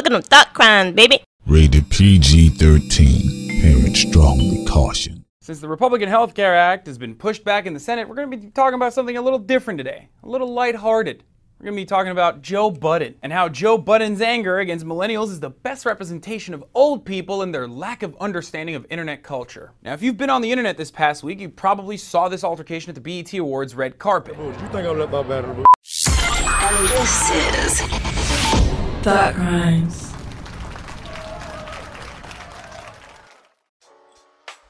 Welcome to Thought Crime, baby. Rated PG-13. Parents strongly caution. Since the Republican Health Care Act has been pushed back in the Senate, we're going to be talking about something a little different today. A little lighthearted. We're going to be talking about Joe Budden and how Joe Budden's anger against millennials is the best representation of old people and their lack of understanding of internet culture. Now, if you've been on the internet this past week, you probably saw this altercation at the BET Awards red carpet. You think I left my battery? And this is Thought Crimes.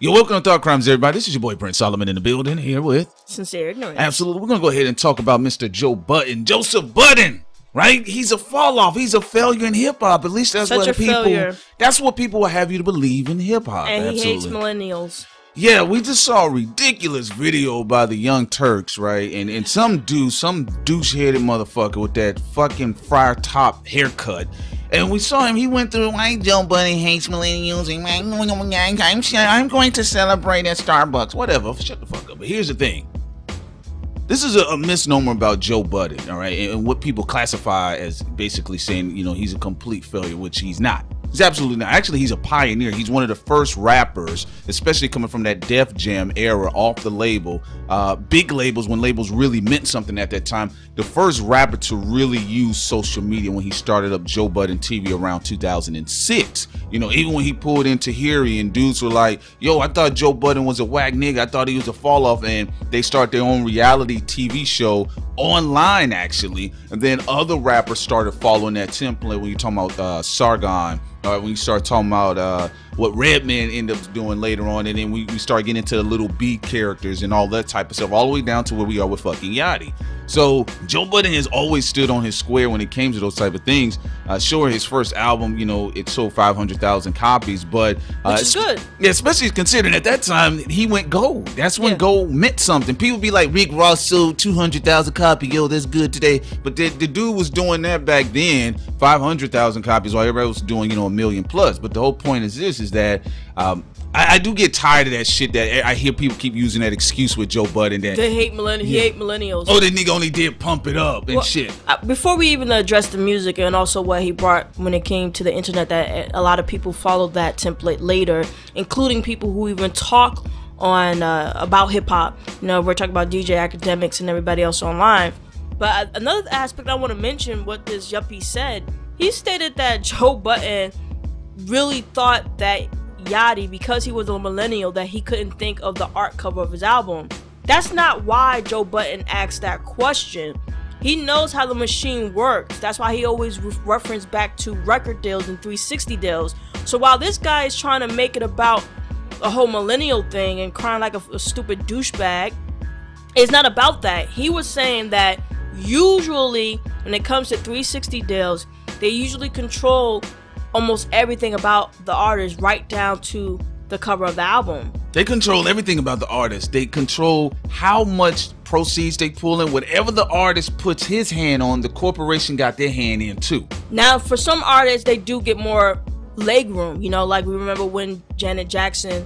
Yo, welcome to Thought Crimes, everybody. This is your boy Prince Solomon in the building here with Sincere Ignorance. Absolutely. We're gonna go ahead and talk about Mr. Joe Budden, Joseph Budden. Right? He's a fall off. He's a failure in hip hop. At least that's Such what a people. failure. That's what people will have you to believe in hip hop. And Absolutely. he hates millennials. Yeah, we just saw a ridiculous video by the Young Turks, right? And some douche-headed motherfucker with that fucking friar top haircut. And we saw him, he went through, why Joe Budden hates millennials, and I'm going to celebrate at Starbucks. Whatever, shut the fuck up. But here's the thing. This is a misnomer about Joe Budden, all right? And what people classify as basically saying, you know, he's a complete failure, which he's not. He's absolutely not. Actually, he's a pioneer. He's one of the first rappers, especially coming from that Def Jam era, off the label, big labels, when labels really meant something at that time. The first rapper to really use social media when he started up Joe Budden TV around 2006. You know, even when he pulled into Carey and dudes were like, yo, I thought Joe Budden was a whack nigga. I thought he was a fall off. And they start their own reality TV show online, actually. And then other rappers started following that template when you're talking about Sargon. When you start talking about what Redman ended up doing later on, and then we start getting into the little B characters and all that type of stuff, all the way down to where we are with fucking Yachty. So Joe Budden has always stood on his square when it came to those type of things. Sure, his first album, you know, it sold 500,000 copies, but which is good. Yeah, especially considering at that time he went gold. That's when gold meant something. People be like, Rick Ross sold 200,000 copies. Yo, that's good today. But the dude was doing that back then, 500,000 copies, while everybody was doing, you know, 1 million plus. But the whole point is this: is that I do get tired of that shit that I hear people keep using that excuse with Joe Budden that they hate millennials. He hate millennials. Oh, that nigga only did pump it up and shit. Before we even address the music and also what he brought when it came to the internet, that a lot of people followed that template later, including people who even talk on about hip hop. You know, we're talking about DJ Academics and everybody else online. But another aspect I want to mention, what this Yuppie said, he stated that Joe Budden really thought that Yachty, because he was a millennial, that he couldn't think of the art cover of his album. That's not why Joe Budden asked that question. He knows how the machine works. That's why he always referenced back to record deals and 360 deals. So while this guy is trying to make it about a whole millennial thing and crying like a stupid douchebag, it's not about that. He was saying that usually when it comes to 360 deals, they usually control almost everything about the artist, right down to the cover of the album. They control everything about the artist. They control how much proceeds they pull in. Whatever the artist puts his hand on, the corporation got their hand in too. Now, for some artists, they do get more leg room. You know, like we remember when Janet Jackson,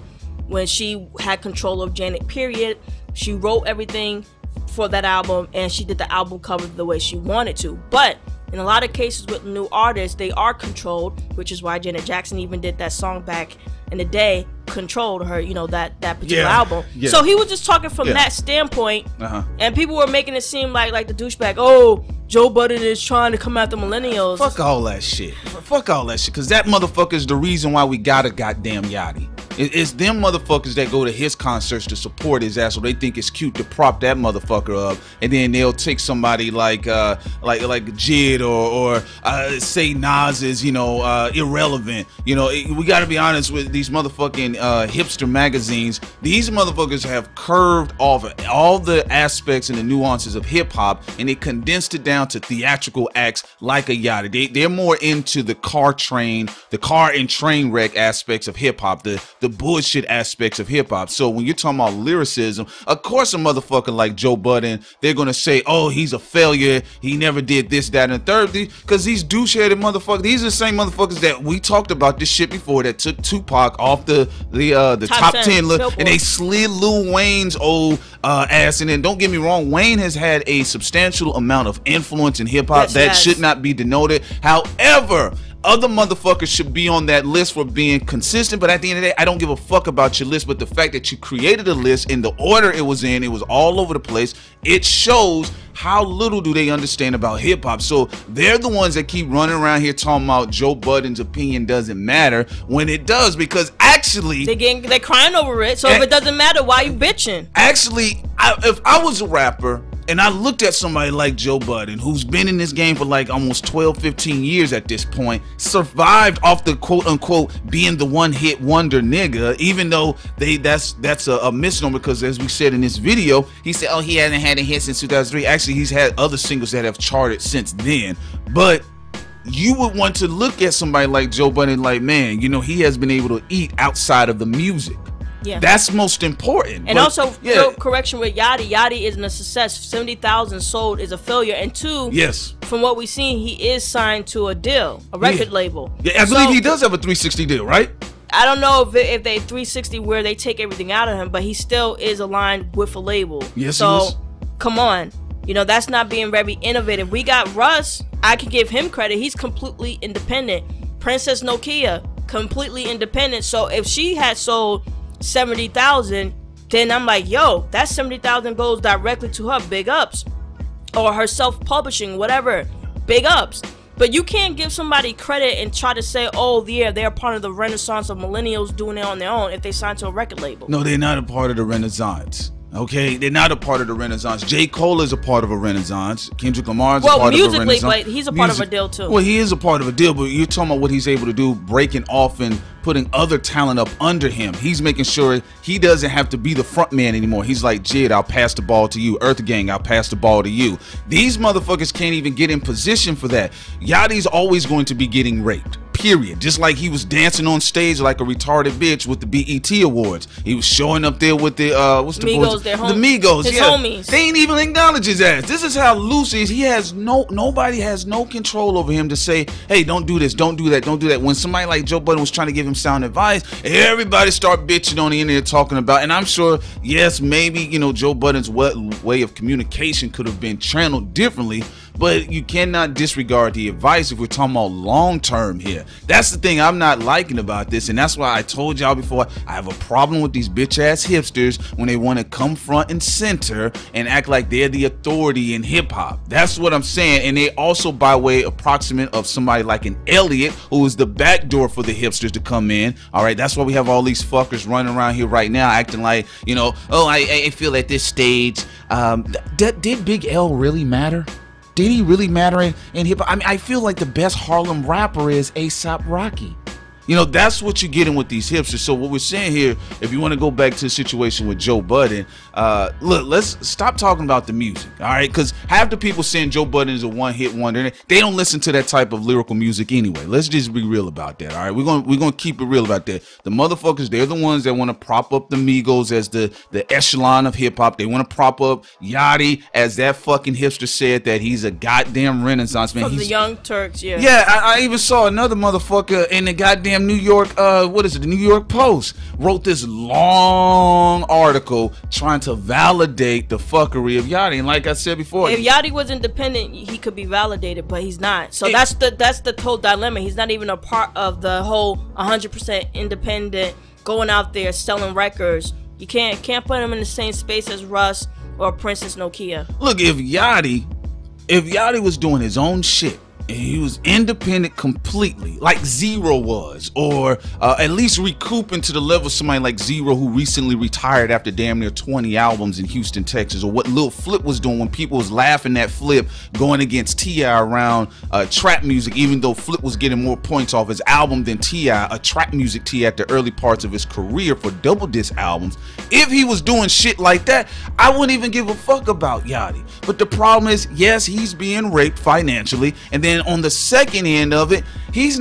when she had control of Janet Period, she wrote everything for that album and she did the album cover the way she wanted to. But in a lot of cases with new artists, they are controlled, which is why Janet Jackson even did that song back in the day, controlled her, you know, that particular album. Yeah. So he was just talking from that standpoint, and people were making it seem like the douchebag, oh, Joe Budden is trying to come after millennials. Fuck all that shit. Fuck all that shit, because that motherfucker is the reason why we got a goddamn Yachty. It's them motherfuckers that go to his concerts to support his ass, so they think it's cute to prop that motherfucker up, and then they'll take somebody like Jid or say Nas is, you know, irrelevant. You know, we got to be honest with these motherfucking hipster magazines. These motherfuckers have curved off all the aspects and the nuances of hip hop, and they condensed it down to theatrical acts like a Yachty. They're more into the car and train wreck aspects of hip hop, the bullshit aspects of hip hop. So when you're talking about lyricism, of course a motherfucker like Joe Budden, they're gonna say, oh, he's a failure, he never did this, that, and the third, because these douche-headed motherfuckers, these are the same motherfuckers that we talked about this shit before, that took Tupac off the top 10 list, and they slid Lil Wayne's old ass. And then don't get me wrong, Wayne has had a substantial amount of influence in hip hop that should not be denoted. However, Other motherfuckers should be on that list for being consistent, but at the end of the day, I don't give a fuck about your list. But the fact that you created a list in the order it was in, it was all over the place. It shows how little do they understand about hip hop. So they're the ones that keep running around here talking about Joe Budden's opinion doesn't matter when it does, because actually they're crying over it. So if it doesn't matter, why you bitching? Actually, if I was a rapper and I looked at somebody like Joe Budden, who's been in this game for like almost 12, 15 years at this point, survived off the quote unquote being the one hit wonder nigga, even though that's a misnomer, because as we said in this video, he said, oh, he hasn't had a hit since 2003. Actually, he's had other singles that have charted since then. But you would want to look at somebody like Joe Budden like, man, you know, he has been able to eat outside of the music. Yeah, that's most important. And but, also, yeah, correction with Yachty. Yachty isn't a success. 70,000 sold is a failure. And two, yes, from what we've seen, he is signed to a deal, a record label. Yeah, I believe he does have a 360 deal, right? I don't know if they 360 where they take everything out of him, but he still is aligned with a label. Yes, so come on, you know, that's not being very innovative. We got Russ. I can give him credit. He's completely independent. Princess Nokia, completely independent. So if she had sold 70,000, then I'm like, yo, that 70,000 goes directly to her, big ups, or her self-publishing, whatever, big ups. But you can't give somebody credit and try to say, oh yeah, they're part of the renaissance of millennials doing it on their own if they sign to a record label. No, they're not a part of the renaissance. Okay, they're not a part of the renaissance. J. Cole is a part of a renaissance. Kendrick Lamar is a part of a renaissance. Well, musically, but he's a part of a deal too. Well, he is a part of a deal, but you're talking about what he's able to do, breaking off and putting other talent up under him. He's making sure he doesn't have to be the front man anymore. He's like, Jid, I'll pass the ball to you. Earth Gang, I'll pass the ball to you. These motherfuckers can't even get in position for that. Yachty's always going to be getting raped. Period. Just like he was dancing on stage like a retarded bitch with the BET Awards. He was showing up there with the what's the Migos, the Migos, his yeah. homies. They ain't even acknowledge his ass. This is how loose he is. He has nobody has no control over him to say, hey, don't do this, don't do that, don't do that. When somebody like Joe Budden was trying to give him sound advice, everybody start bitching on the internet talking about. And I'm sure, yes, maybe, you know, Joe Budden's way of communication could have been channeled differently. But you cannot disregard the advice if we're talking about long term here. That's the thing I'm not liking about this, and that's why I told y'all before, I have a problem with these bitch ass hipsters when they want to come front and center and act like they're the authority in hip hop. That's what I'm saying. And they also, by way approximate of somebody like an Elliot, who is the backdoor for the hipsters to come in. All right, that's why we have all these fuckers running around here right now acting like, you know, oh, I feel at this stage, did Big L really matter? Did he really matter in hip hop? I mean, I feel like the best Harlem rapper is A$AP Rocky. You know, that's what you're getting with these hipsters. So what we're saying here, if you want to go back to the situation with Joe Budden, look, let's stop talking about the music, all right? Because half the people saying Joe Budden is a one-hit wonder, they don't listen to that type of lyrical music anyway. Let's just be real about that, all right? We're gonna keep it real about that. The motherfuckers, they're the ones that want to prop up the Migos as the echelon of hip-hop. They want to prop up Yachty as that fucking hipster said that he's a goddamn renaissance man. From the Young Turks, yeah. Yeah, I even saw another motherfucker in the goddamn New York, what is it, the New York Post, wrote this long article trying to validate the fuckery of Yachty. And like I said before, if Yachty was independent, he could be validated, but he's not. So that's the whole dilemma. He's not even a part of the whole 100% independent, going out there selling records. You can't put him in the same space as Russ or Princess Nokia. Look, if Yachty was doing his own shit, and he was independent completely, like Zero was, or at least recouping to the level of somebody like Zero, who recently retired after damn near 20 albums in Houston, Texas, or what Lil Flip was doing when people was laughing at Flip going against T.I. around trap music, even though Flip was getting more points off his album than T.I., a trap music T at the early parts of his career for double disc albums. If he was doing shit like that, I wouldn't even give a fuck about Yachty. But the problem is, yes, he's being raped financially, and then on the second end of it, his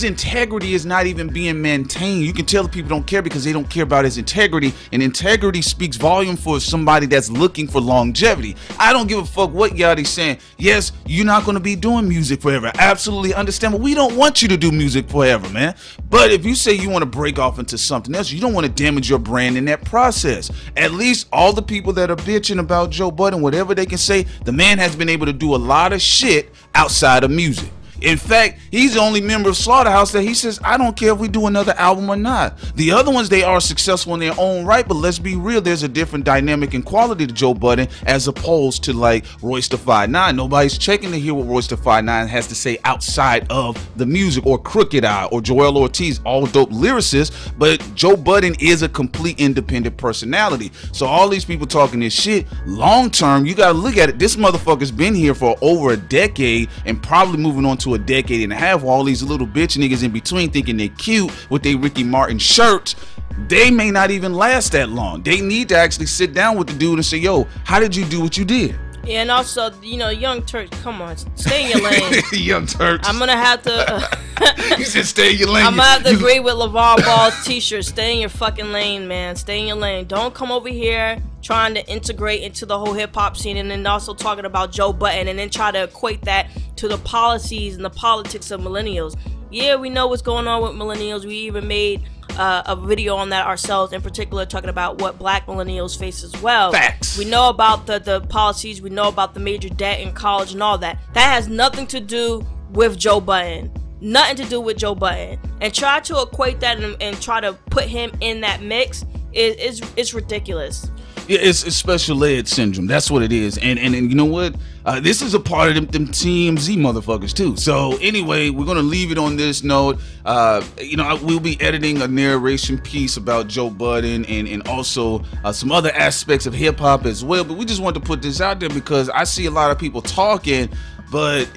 integrity is not even being maintained. You can tell the people don't care because they don't care about his integrity, and integrity speaks volume for somebody that's looking for longevity. I don't give a fuck what Yachty's saying. Yes, you're not going to be doing music forever. Absolutely understand, but we don't want you to do music forever, man. But if you say you want to break off into something else, you don't want to damage your brand in that process. At least all the people that are bitching about Joe Budden, whatever they can say, the man has been able to do a lot of shit outside of music. In fact, he's the only member of Slaughterhouse that he says, I don't care if we do another album or not. The other ones, they are successful in their own right, but let's be real, there's a different dynamic and quality to Joe Budden as opposed to like Royce da 5'9". Nobody's checking to hear what Royce da 5'9" has to say outside of the music, or Crooked Eye or Joel Ortiz, all dope lyricists, but Joe Budden is a complete independent personality. So all these people talking this shit, long term, you gotta look at it. This motherfucker's been here for over a decade and probably moving on to a decade and a half, while all these little bitch niggas in between thinking they're cute with their Ricky Martin shirts. They may not even last that long. They need to actually sit down with the dude and say, yo, how did you do what you did? Yeah, and also, you know, Young Turks, come on, stay in your lane. Young Turks. I'm gonna have to. You said stay in your lane. I'm gonna have to agree with LeVar Ball's t-shirt. Stay in your fucking lane, man. Stay in your lane. Don't come over here trying to integrate into the whole hip hop scene, and then also talking about Joe Budden, and then try to equate that to the policies and the politics of millennials. Yeah, we know what's going on with millennials. We even made a video on that ourselves, in particular talking about what black millennials face as well. Facts. We know about the policies, we know about the major debt in college and all that. That has nothing to do with Joe Budden. Nothing to do with Joe Budden. And try to equate that and try to put him in that mix is ridiculous. Yeah, it's special ed syndrome. That's what it is. And you know what? This is a part of them TMZ motherfuckers too. So anyway, we're gonna leave it on this note. You know, we'll be editing a narration piece about Joe Budden and also some other aspects of hip hop as well. But we just want to put this out there because I see a lot of people talking, but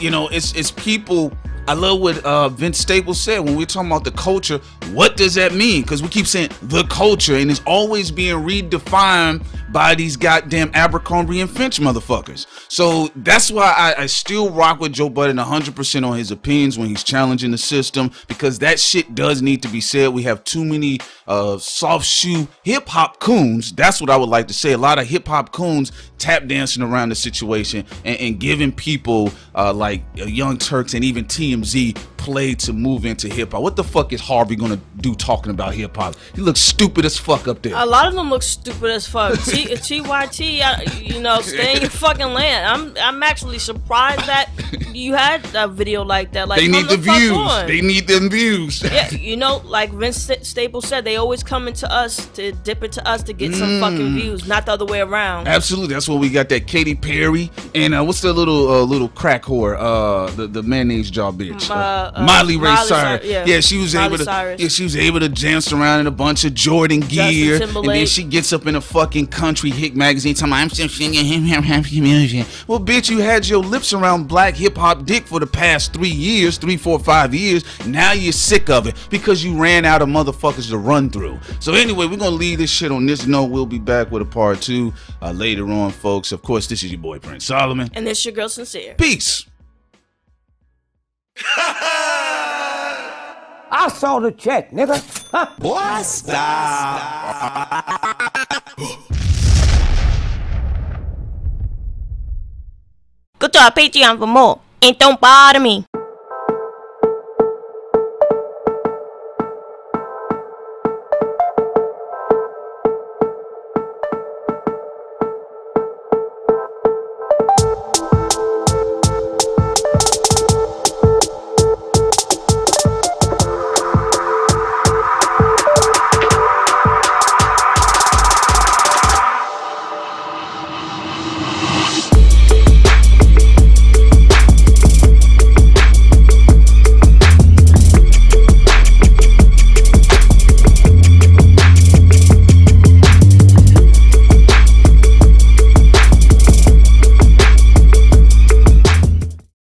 you know, it's people. I love what Vince Staples said when we're talking about the culture. What does that mean? Because we keep saying the culture, and it's always being redefined by these goddamn Abercrombie and Finch motherfuckers. So that's why I still rock with Joe Budden 100% on his opinions when he's challenging the system, because that shit does need to be said. We have too many soft shoe hip hop coons. That's what I would like to say. A lot of hip hop coons tap dancing around the situation and giving people like Young Turks and even TMZ play to move into hip hop. What the fuck is Harvey gonna do talking about hip hop? He looks stupid as fuck up there. A lot of them look stupid as fuck. TYT, you know, stay in your fucking land. I'm actually surprised that you had a video like that. Like, they need the views. They need them views. Yeah, you know, like Vince Staples said, they always come into us to dip into us to get some fucking views, not the other way around. Absolutely, that's what we got. That Katy Perry and what's the little crack whore, the mayonnaise jaw bitch, Miley Cyrus. Yeah, she was able to. Yeah, she was able to dance around in a bunch of Jordan gear, and then she gets up in a fucking country hit magazine talking, I'm still singing hip hop music. Well, bitch, you had your lips around black hip hop dick for the past 3 years, 3, 4, 5 years. Now you're sick of it because you ran out of motherfuckers to run through. So anyway, we're gonna leave this shit on this note. We'll be back with a part 2 later on, folks. Of course, this is your boy Prince Solomon, and this your girl Sincere. Peace. I saw the check, nigga. Huh? What? Stop. Go to our Patreon for more, and don't bother me.